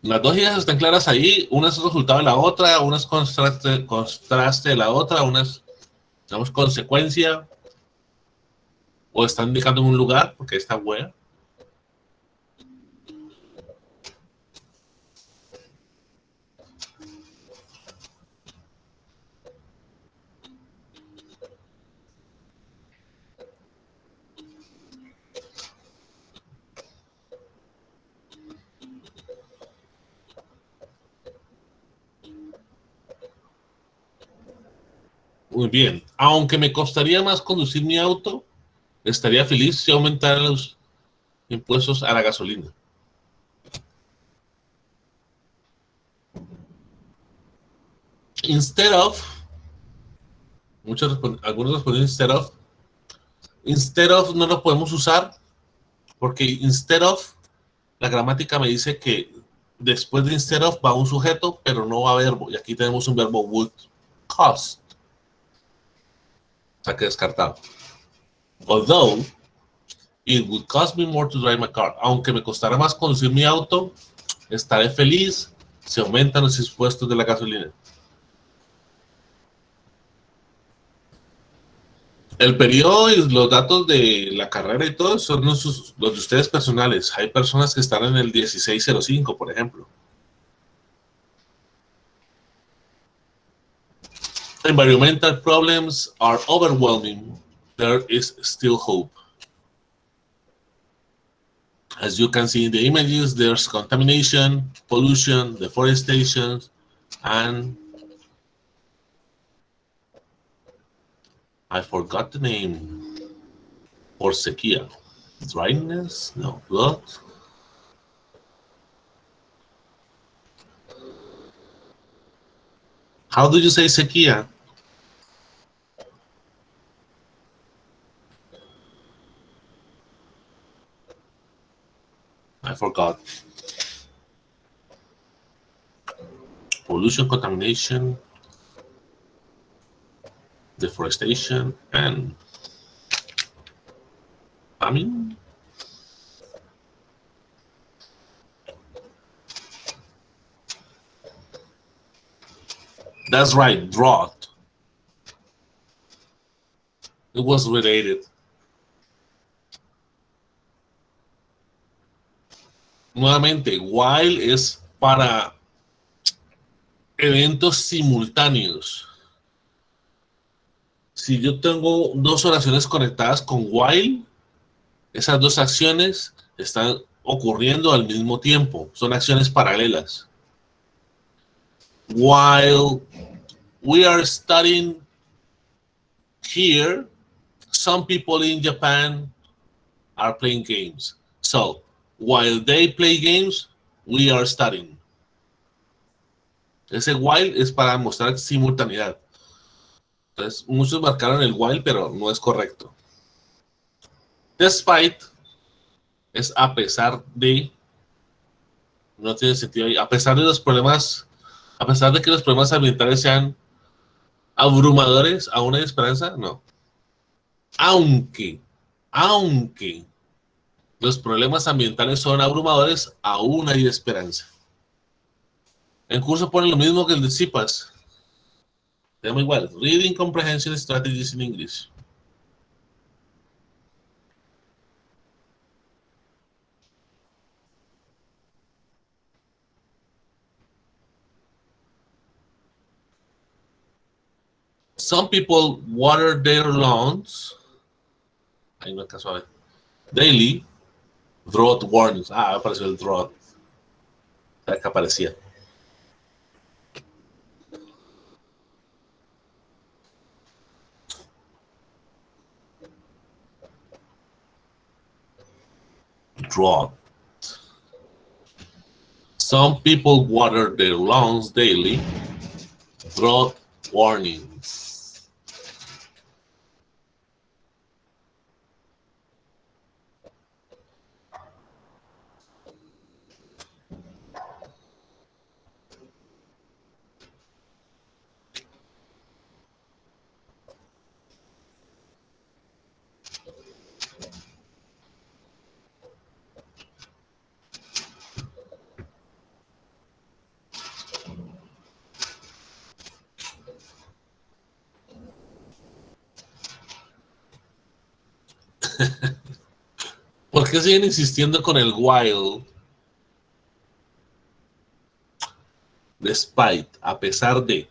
Las dos ideas están claras ahí, una es el resultado de la otra, una es contraste de la otra, una es, digamos, consecuencia, o están indicando en un lugar, porque está where. Muy bien. Aunque me costaría más conducir mi auto, estaría feliz si aumentaran los impuestos a la gasolina. Instead of, algunos responden instead of. Instead of no lo podemos usar porque instead of, la gramática me dice que después de instead of va un sujeto, pero no va verbo. Y aquí tenemos un verbo would cost. O sea que descartado. Although it would cost me more to drive my car. Aunque me costará más conducir mi auto, estaré feliz si aumentan los impuestos de la gasolina. El periodo y los datos de la carrera y todo son los de ustedes personales. Hay personas que están en el 1605, por ejemplo. Environmental problems are overwhelming. There is still hope. As you can see in the images, there's contamination, pollution, deforestation, and I forgot the name. Or sequía. Dryness? No. Blood? How do you say sequía? I forgot. Pollution, contamination, deforestation, and famine. That's right, drought. It was related. Nuevamente, while es para eventos simultáneos. Si yo tengo dos oraciones conectadas con while, esas dos acciones están ocurriendo al mismo tiempo. Son acciones paralelas. While we are studying here, some people in Japan are playing games. So, while they play games, we are studying. Ese while es para mostrar simultaneidad. Entonces, muchos marcaron el while, pero no es correcto. Despite es a pesar de. No tiene sentido ahí. A pesar de los problemas, a pesar de que los problemas ambientales sean abrumadores, ¿aún hay esperanza? No. Aunque los problemas ambientales son abrumadores, aún hay esperanza. En curso ponen lo mismo que el de CIPAS. Se llama igual, Reading Comprehension Strategies in English. Some people water their lawns. Ahí no alcanzo a ver. Daily. Drought warnings. Ah, apareció el drought. Acá aparecía. Drought. Some people water their lawns daily. Drought warnings. ¿Por qué siguen insistiendo con el while? Despite, a pesar de.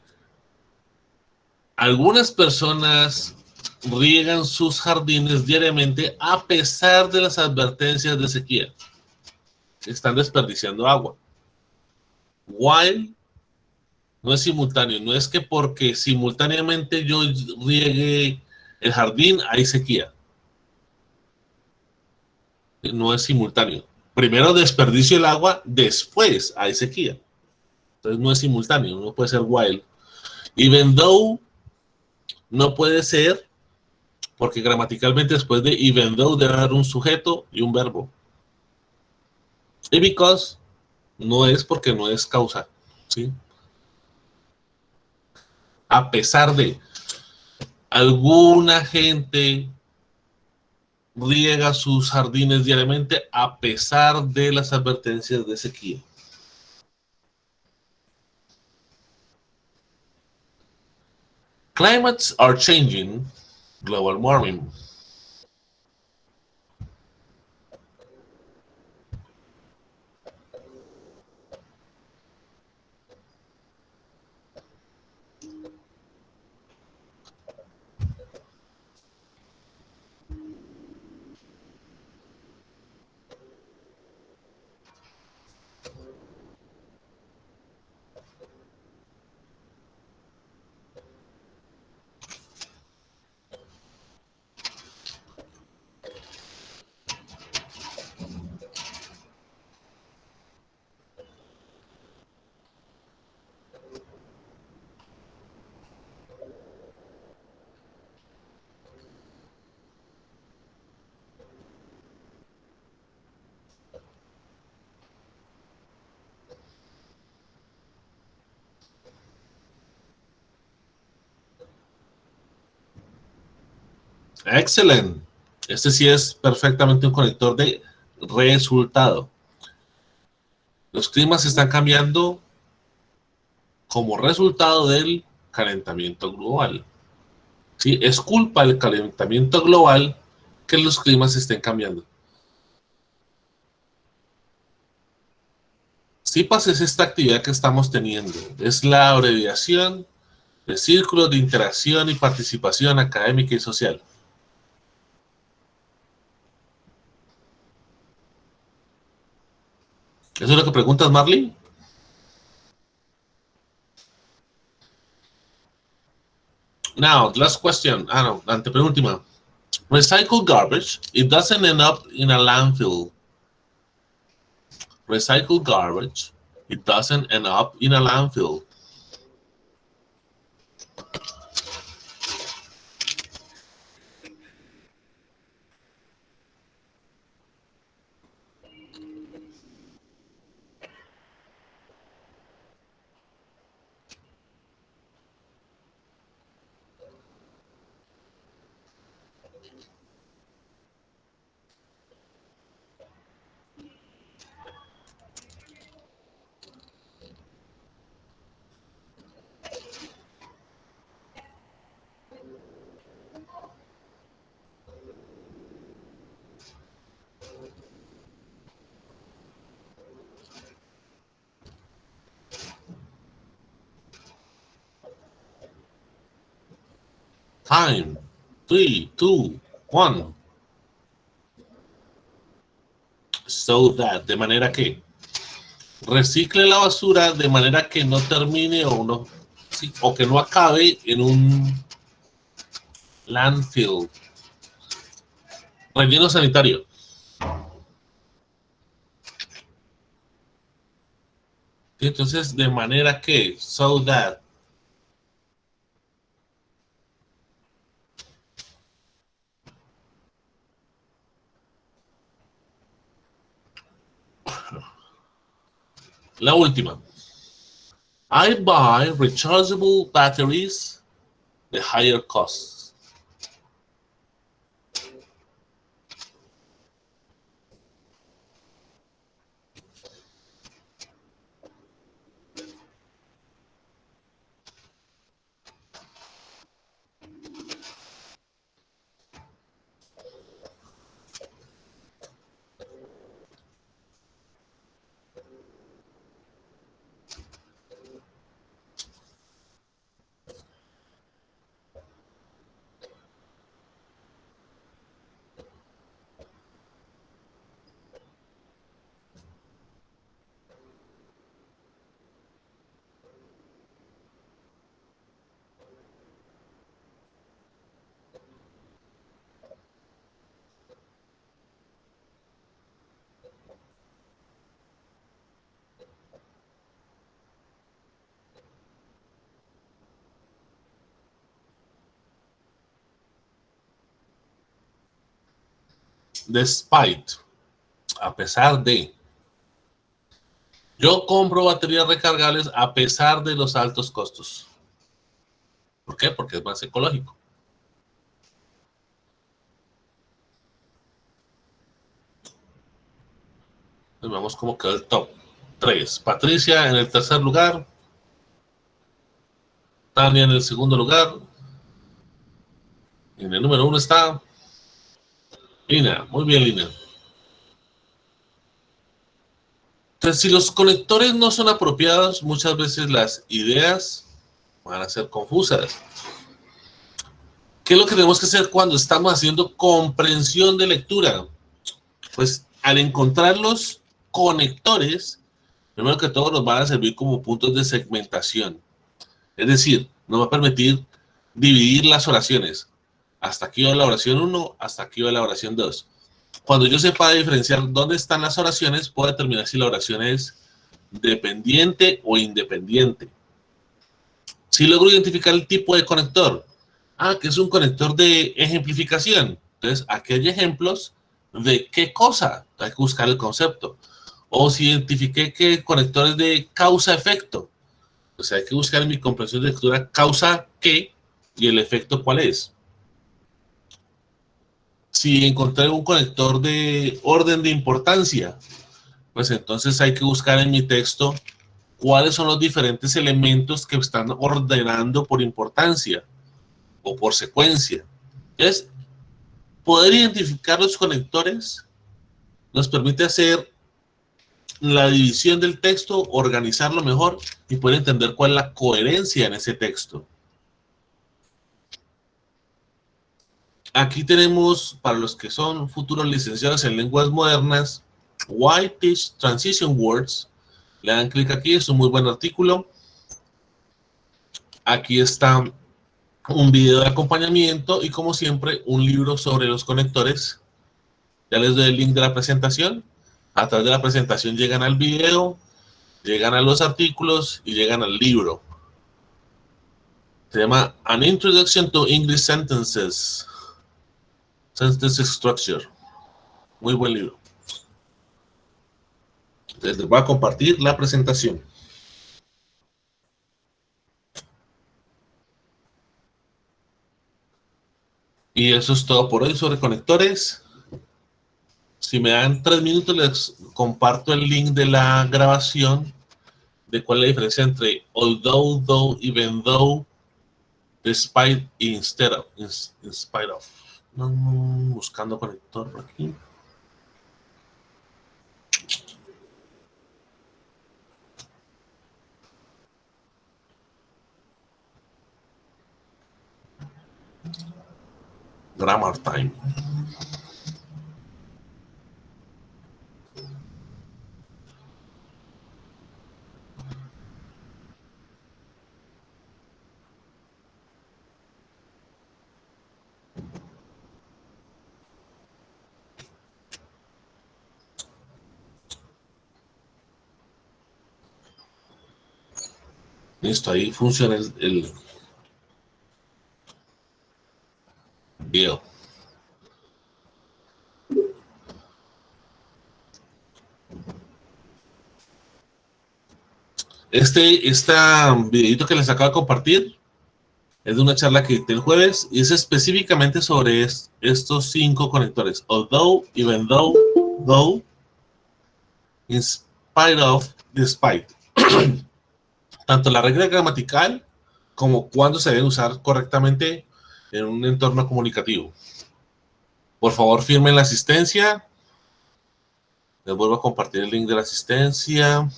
Algunas personas riegan sus jardines diariamente a pesar de las advertencias de sequía. Están desperdiciando agua. While no es simultáneo, no es que porque simultáneamente yo riegue el jardín hay sequía. No es simultáneo. Primero desperdicio el agua, después hay sequía. Entonces no es simultáneo, no puede ser while. Even though no puede ser, porque gramaticalmente después de even though debe haber un sujeto y un verbo. Y because no es porque no es causa, ¿sí? A pesar de alguna gente riega sus jardines diariamente a pesar de las advertencias de sequía. Climates are changing, global warming. Excelente. Este sí es perfectamente un conector de resultado. Los climas están cambiando como resultado del calentamiento global. ¿Sí? Es culpa del calentamiento global que los climas estén cambiando. CIPAS es esta actividad que estamos teniendo. Es la abreviación de Círculos de Interacción y Participación Académica y Social. ¿Eso es lo que preguntas, Marley? Now, last question. No, antepenúltima. Recycled garbage, it doesn't end up in a landfill. Recycled garbage, it doesn't end up in a landfill. Time. 3, 2, 1. So that, de manera que recicle la basura de manera que no termine o que no acabe en un landfill. Relleno sanitario. ¿Sí? Entonces, de manera que, so that. La última. I buy rechargeable batteries, the higher costs. despite, a pesar de. Yo compro baterías recargables a pesar de los altos costos. ¿Por qué? Porque es más ecológico. Vemos cómo quedó el top 3. Patricia en el tercer lugar. Tania en el segundo lugar. En el número 1 está Lina. Muy bien, Lina. Entonces, si los conectores no son apropiados, muchas veces las ideas van a ser confusas. ¿Qué es lo que tenemos que hacer cuando estamos haciendo comprensión de lectura? Pues al encontrar los conectores, primero que todo nos van a servir como puntos de segmentación. Es decir, nos va a permitir dividir las oraciones. Hasta aquí va la oración 1, hasta aquí va la oración 2. Cuando yo sepa diferenciar dónde están las oraciones, puedo determinar si la oración es dependiente o independiente. Si logro identificar el tipo de conector, que es un conector de ejemplificación. Entonces, aquí hay ejemplos de qué cosa. Hay que buscar el concepto. O si identifiqué que el conector es de causa-efecto, pues hay que buscar en mi comprensión de lectura causa qué y el efecto cuál es. Si encontré un conector de orden de importancia, pues entonces hay que buscar en mi texto cuáles son los diferentes elementos que están ordenando por importancia o por secuencia. Entonces, poder identificar los conectores nos permite hacer la división del texto, organizarlo mejor y poder entender cuál es la coherencia en ese texto. Aquí tenemos, para los que son futuros licenciados en lenguas modernas, Why Teach Transition Words. Le dan clic aquí, es un muy buen artículo. Aquí está un video de acompañamiento y, como siempre, un libro sobre los conectores. Ya les doy el link de la presentación. A través de la presentación llegan al video, llegan a los artículos y llegan al libro. Se llama An Introduction to English Sentences. Sentence Structure. Muy buen libro. Entonces les voy a compartir la presentación. Y eso es todo por hoy sobre conectores. Si me dan 3 minutos, les comparto el link de la grabación de cuál es la diferencia entre although, though, even though, despite y instead of, in spite of. Buscando conector por aquí. Grammar time. Listo, ahí funciona el video. Este videito que les acabo de compartir es de una charla que dicté el jueves y es específicamente sobre estos 5 conectores. Although, even though, though, in spite of, despite. Tanto la regla gramatical como cuándo se deben usar correctamente en un entorno comunicativo. Por favor, firmen la asistencia. Les vuelvo a compartir el link de la asistencia.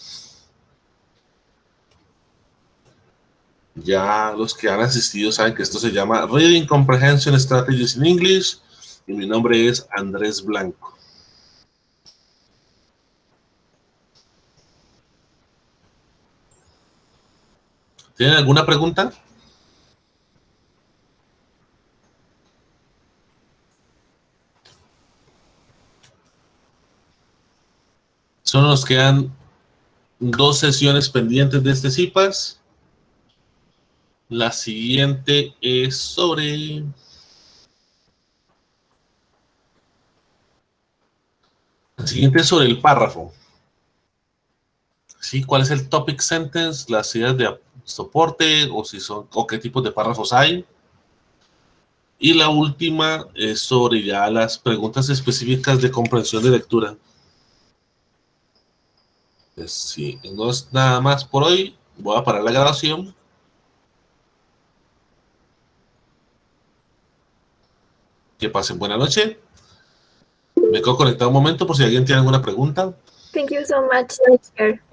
Ya los que han asistido saben que esto se llama Reading Comprehension Strategies in English y mi nombre es Andrés Blanco. ¿Tienen alguna pregunta? Solo nos quedan 2 sesiones pendientes de este CIPAS. La siguiente es sobre El siguiente es sobre el párrafo. ¿Sí? ¿Cuál es el topic sentence? Las ideas de soporte o si son o qué tipos de párrafos hay. Y la última es sobre ya las preguntas específicas de comprensión de lectura. Pues, si no es nada más por hoy, voy a parar la grabación. Que pasen buena noche. Me quedo conectado un momento por si alguien tiene alguna pregunta. Thank you so much. Take care.